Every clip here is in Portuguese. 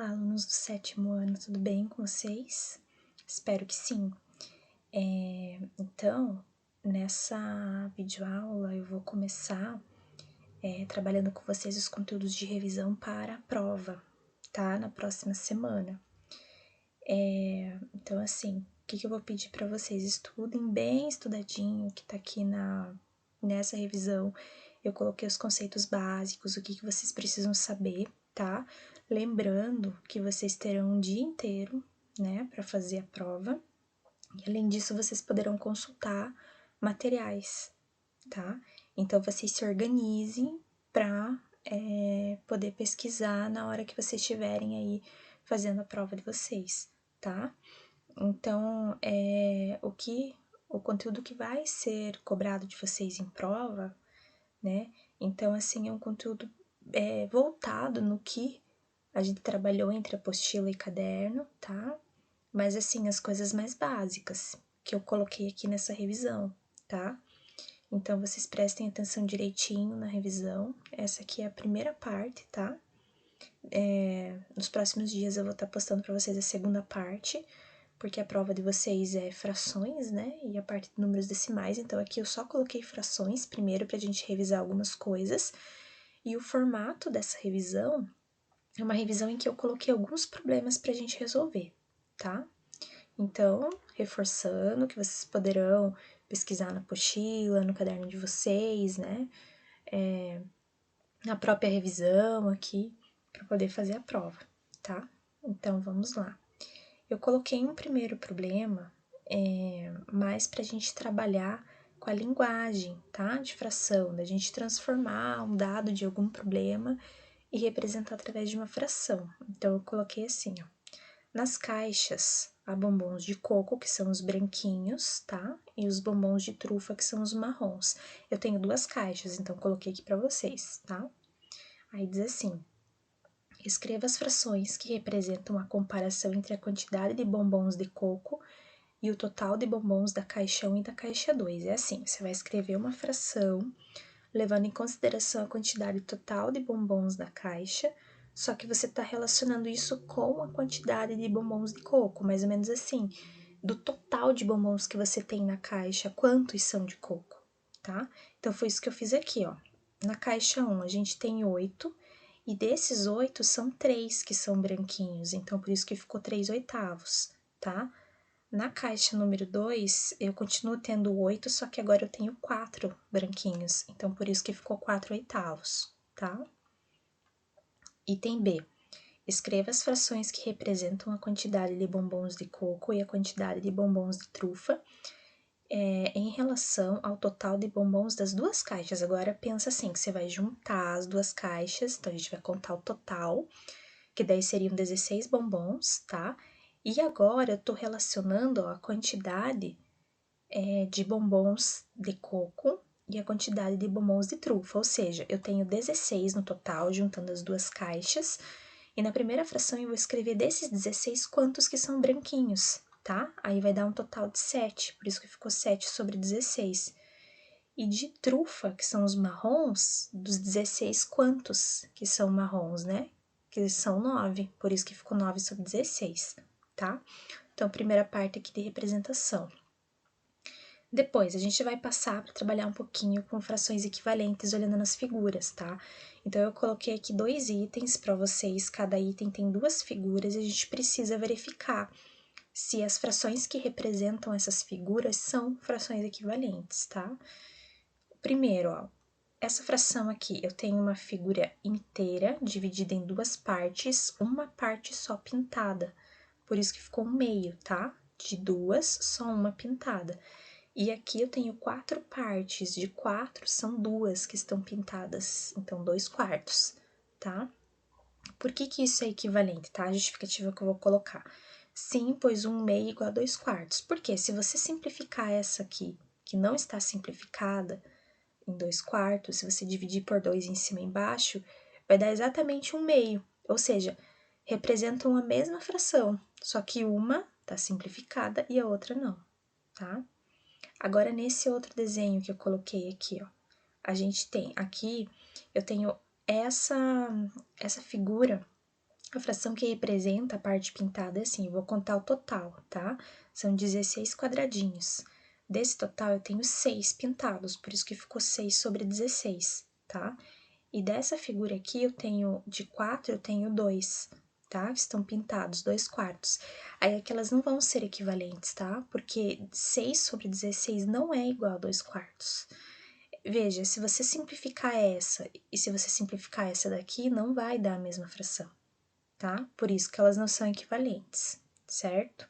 Olá, alunos do 7º ano, tudo bem com vocês? Espero que sim. Então, nessa videoaula eu vou começar trabalhando com vocês os conteúdos de revisão para a prova, tá? Na próxima semana. Então, assim, o que eu vou pedir para vocês? Estudem bem estudadinho, que tá aqui nessa revisão. Eu coloquei os conceitos básicos, o que vocês precisam saber, tá? Lembrando que vocês terão um dia inteiro, né, para fazer a prova. E além disso, vocês poderão consultar materiais, tá? Então, vocês se organizem para poder pesquisar na hora que vocês estiverem aí fazendo a prova de vocês, tá? Então, o conteúdo que vai ser cobrado de vocês em prova, né? Então, assim, é um conteúdo voltado no que a gente trabalhou entre apostila e caderno, tá? Mas, assim, as coisas mais básicas que eu coloquei aqui nessa revisão, tá? Então, vocês prestem atenção direitinho na revisão. Essa aqui é a primeira parte, tá? Nos próximos dias eu vou estar postando para vocês a segunda parte, porque a prova de vocês é frações, né? E a parte de números decimais. Então, aqui eu só coloquei frações primeiro pra gente revisar algumas coisas. E o formato dessa revisão é uma revisão em que eu coloquei alguns problemas pra gente resolver, tá? Então, reforçando que vocês poderão pesquisar na apostila, no caderno de vocês, né? Na própria revisão aqui, para poder fazer a prova, tá? Então, vamos lá. Eu coloquei um primeiro problema, mais para a gente trabalhar com a linguagem, tá? De fração, da gente transformar um dado de algum problema e representar através de uma fração. Então, eu coloquei assim, ó. Nas caixas, há bombons de coco, que são os branquinhos, tá? E os bombons de trufa, que são os marrons. Eu tenho duas caixas, então coloquei aqui para vocês, tá? Aí diz assim: escreva as frações que representam a comparação entre a quantidade de bombons de coco e o total de bombons da caixa 1 e da caixa 2. É assim, você vai escrever uma fração, levando em consideração a quantidade total de bombons da caixa, só que você está relacionando isso com a quantidade de bombons de coco, mais ou menos assim, do total de bombons que você tem na caixa, quantos são de coco, tá? Então, foi isso que eu fiz aqui, ó. Na caixa 1, a gente tem 8, e desses 8, são 3 que são branquinhos, então, por isso que ficou 3/8, tá? Na caixa número 2, eu continuo tendo 8, só que agora eu tenho 4 branquinhos, então por isso que ficou 4/8, tá? Item B. Escreva as frações que representam a quantidade de bombons de coco e a quantidade de bombons de trufa em relação ao total de bombons das duas caixas. Agora, pensa assim, que você vai juntar as duas caixas, então a gente vai contar o total, que daí seriam 16 bombons, tá? E agora eu tô relacionando, ó, a quantidade de bombons de coco e a quantidade de bombons de trufa, ou seja, eu tenho 16 no total, juntando as duas caixas, e na primeira fração eu vou escrever desses 16 quantos que são branquinhos, tá? Aí vai dar um total de 7, por isso que ficou 7/16. E de trufa, que são os marrons, dos 16 quantos que são marrons, né? Que são 9, por isso que ficou 9/16, tá? Então, primeira parte aqui de representação. Depois, a gente vai passar para trabalhar um pouquinho com frações equivalentes olhando nas figuras, tá? Então, eu coloquei aqui 2 itens para vocês, cada item tem 2 figuras e a gente precisa verificar se as frações que representam essas figuras são frações equivalentes, tá? Primeiro, ó, essa fração aqui, eu tenho uma figura inteira dividida em 2 partes, uma parte só pintada, por isso que ficou um meio, tá? De 2, só uma pintada. E aqui eu tenho 4 partes, de 4 são 2 que estão pintadas, então 2/4, tá? Por que isso é equivalente, tá? A justificativa que eu vou colocar. Sim, pois 1/2 igual a 2/4. Porque se você simplificar essa aqui, que não está simplificada, em 2/4, se você dividir por 2 em cima e embaixo, vai dar exatamente 1/2, ou seja, representam a mesma fração, só que uma tá simplificada e a outra não, tá? Agora, nesse outro desenho que eu coloquei aqui, ó, a gente tem aqui, eu tenho essa figura A fração que representa a parte pintada é assim, eu vou contar o total, tá? São 16 quadradinhos. Desse total, eu tenho 6 pintados, por isso que ficou 6 sobre 16, tá? E dessa figura aqui, eu tenho, de 4, eu tenho 2, tá? Que estão pintados, 2 quartos. Aí, aqui elas não vão ser equivalentes, tá? Porque 6 sobre 16 não é igual a 2 quartos. Veja, se você simplificar essa e se você simplificar essa daqui, não vai dar a mesma fração, tá? Por isso que elas não são equivalentes, certo?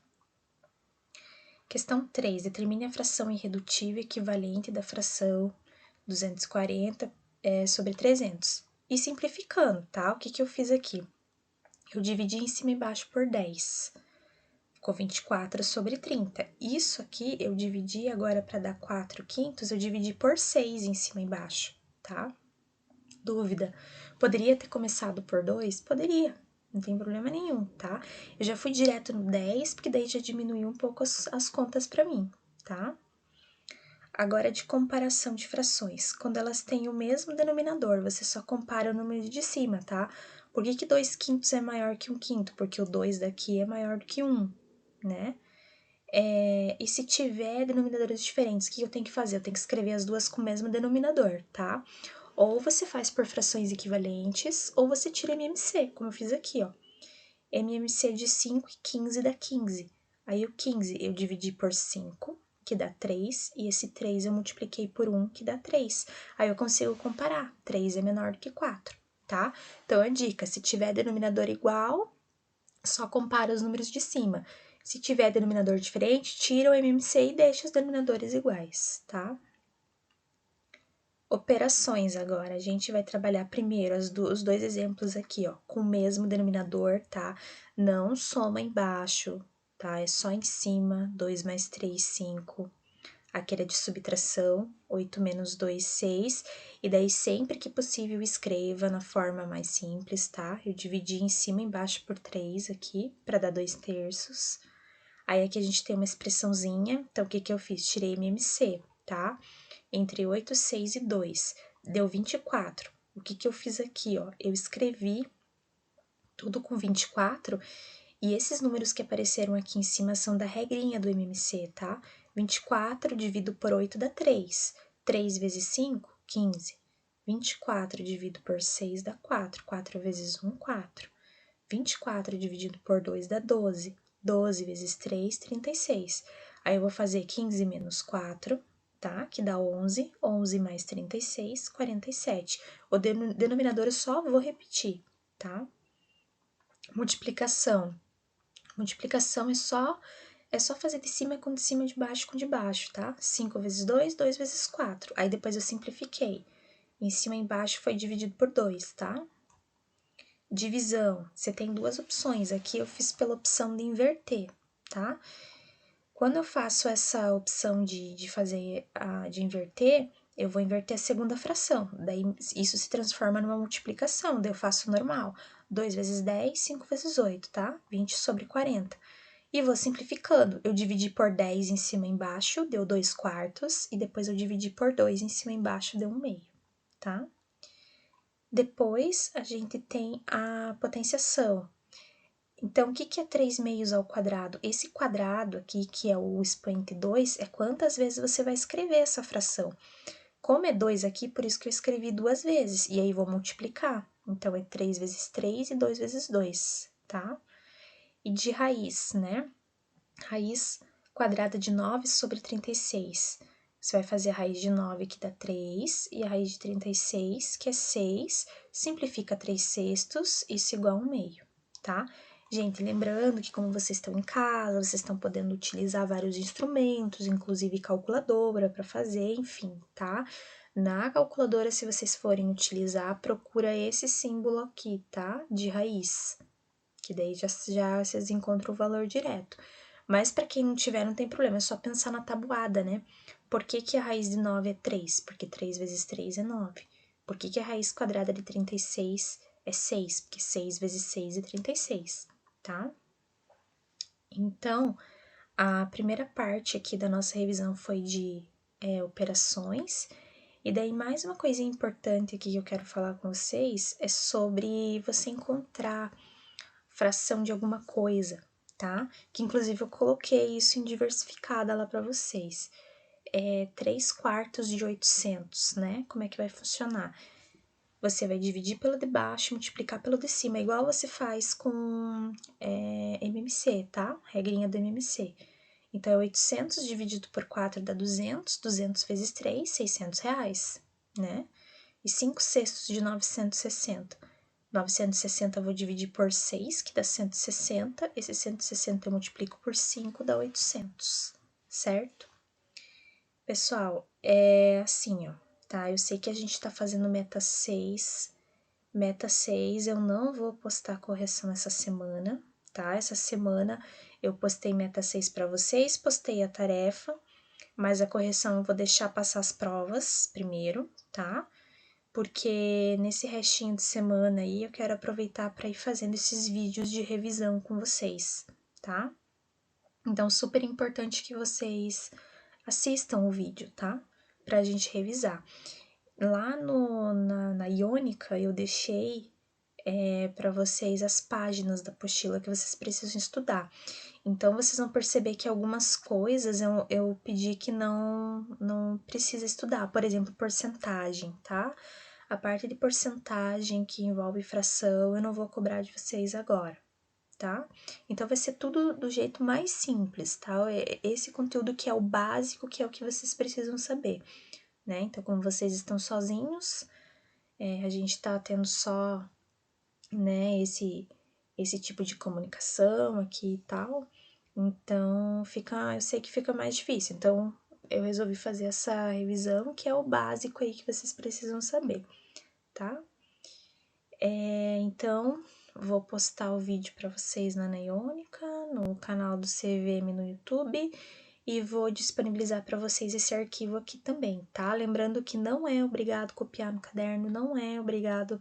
Questão 3. Determine a fração irredutível equivalente da fração 240 sobre 300. E simplificando, tá? O que eu fiz aqui? Eu dividi em cima e embaixo por 10. Ficou 24 sobre 30. Isso aqui eu dividi agora para dar 4 quintos, eu dividi por 6 em cima e embaixo, tá? Dúvida. Poderia ter começado por 2? Poderia, não tem problema nenhum, tá? Eu já fui direto no 10, porque daí já diminuiu um pouco as contas para mim, tá? Agora, de comparação de frações. Quando elas têm o mesmo denominador, você só compara o número de cima, tá? Por que 2 quintos é maior que 1 quinto? Porque o 2 daqui é maior do que 1, né? E se tiver denominadores diferentes, o que eu tenho que fazer? Eu tenho que escrever as duas com o mesmo denominador, tá? Ou você faz por frações equivalentes, ou você tira MMC, como eu fiz aqui, ó. MMC de 5 e 15 dá 15. Aí o 15 eu dividi por 5, que dá 3, e esse 3 eu multipliquei por 1, que dá 3. Aí eu consigo comparar, 3 é menor do que 4, tá? Então, a dica, se tiver denominador igual, só compara os números de cima. Se tiver denominador diferente, tira o MMC e deixa os denominadores iguais, tá? Operações agora, a gente vai trabalhar primeiro os dois exemplos aqui, ó, com o mesmo denominador, tá? Não soma embaixo, tá? É só em cima, 2 mais 3, 5. Aquele é de subtração, 8 menos 2, 6. E daí, sempre que possível, escreva na forma mais simples, tá? Eu dividi em cima e embaixo por 3 aqui, para dar 2 terços. Aí, aqui a gente tem uma expressãozinha, então, o que que eu fiz? Tirei MMC, tá? Entre 8, 6 e 2, deu 24. O que que eu fiz aqui, ó? Eu escrevi tudo com 24, e esses números que apareceram aqui em cima são da regrinha do MMC, tá? 24 dividido por 8 dá 3. 3 vezes 5, 15. 24 dividido por 6 dá 4. 4 vezes 1, 4. 24 dividido por 2 dá 12. 12 vezes 3, 36. Aí eu vou fazer 15 menos 4, tá? Que dá 11. 11 mais 36, 47. O denominador eu só vou repetir, tá? Multiplicação. Multiplicação é só fazer de cima com de cima, de baixo com de baixo, tá? 5 vezes 2, 2 vezes 4. Aí depois eu simplifiquei. Em cima e embaixo foi dividido por 2, tá? Divisão, você tem duas opções. Aqui eu fiz pela opção de inverter, tá? Quando eu faço essa opção de inverter, eu vou inverter a segunda fração. Daí, isso se transforma numa multiplicação. Daí, eu faço normal. 2 vezes 10, 5 vezes 8, tá? 20 sobre 40. E vou simplificando. Eu dividi por 10 em cima e embaixo, deu 2 quartos. E depois, eu dividi por 2 em cima e embaixo, deu 1 meio, tá? Depois, a gente tem a potenciação. Então, o que é 3 meios ao quadrado? Esse quadrado aqui, que é o expoente 2, é quantas vezes você vai escrever essa fração. Como é 2 aqui, por isso que eu escrevi 2 vezes, e aí vou multiplicar. Então, é 3 vezes 3 e 2 vezes 2, tá? E de raiz, né? Raiz quadrada de 9 sobre 36. Você vai fazer a raiz de 9, que dá 3, e a raiz de 36, que é 6. Simplifica 3 sextos, isso igual a 1 meio, tá? Gente, lembrando que como vocês estão em casa, vocês estão podendo utilizar vários instrumentos, inclusive calculadora para fazer, enfim, tá? Na calculadora, se vocês forem utilizar, procura esse símbolo aqui, tá? De raiz, que daí já vocês encontram o valor direto. Mas para quem não tiver, não tem problema, é só pensar na tabuada, né? Por que a raiz de 9 é 3? Porque 3 vezes 3 é 9. Por que a raiz quadrada de 36 é 6? Porque 6 vezes 6 é 36, tá? Então, a primeira parte aqui da nossa revisão foi de operações. E daí, mais uma coisinha importante aqui que eu quero falar com vocês é sobre você encontrar fração de alguma coisa, tá? Que inclusive eu coloquei isso em diversificada lá para vocês. 3/4 de 800, né? Como é que vai funcionar? Você vai dividir pelo de baixo, multiplicar pelo de cima, igual você faz com MMC, tá? Regrinha do MMC. Então, 800 dividido por 4 dá 200, 200 vezes 3, R$600, né? E 5/6 de 960. 960 eu vou dividir por 6, que dá 160. Esse 160 eu multiplico por 5, dá 800, certo? Pessoal, é assim, ó, tá? Eu sei que a gente tá fazendo meta 6. Meta 6, eu não vou postar correção essa semana, tá? Essa semana eu postei meta 6 para vocês, postei a tarefa, mas a correção eu vou deixar passar as provas primeiro, tá? Porque nesse restinho de semana aí eu quero aproveitar para ir fazendo esses vídeos de revisão com vocês, tá? Então, super importante que vocês assistam o vídeo, tá? Pra gente revisar. Lá na Iônica, eu deixei para vocês as páginas da apostila que vocês precisam estudar. Então, vocês vão perceber que algumas coisas eu pedi que não precisa estudar. Por exemplo, porcentagem, tá? A parte de porcentagem que envolve fração, eu não vou cobrar de vocês agora, tá? Então, vai ser tudo do jeito mais simples, tá? Esse conteúdo que é o básico, que é o que vocês precisam saber, né? Então, como vocês estão sozinhos, a gente tá tendo só, né, esse tipo de comunicação aqui e tal. Então, eu sei que fica mais difícil. Então, eu resolvi fazer essa revisão, que é o básico aí que vocês precisam saber, tá? Então, vou postar o vídeo para vocês na Iônica, no canal do CVM no YouTube, e vou disponibilizar para vocês esse arquivo aqui também, tá? Lembrando que não é obrigado copiar no caderno, não é obrigado,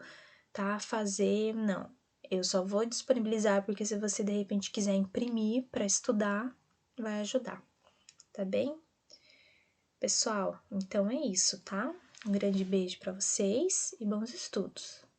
tá, fazer, não. Eu só vou disponibilizar porque se você de repente quiser imprimir para estudar, vai ajudar, tá bem? Pessoal, então é isso, tá? Um grande beijo para vocês e bons estudos!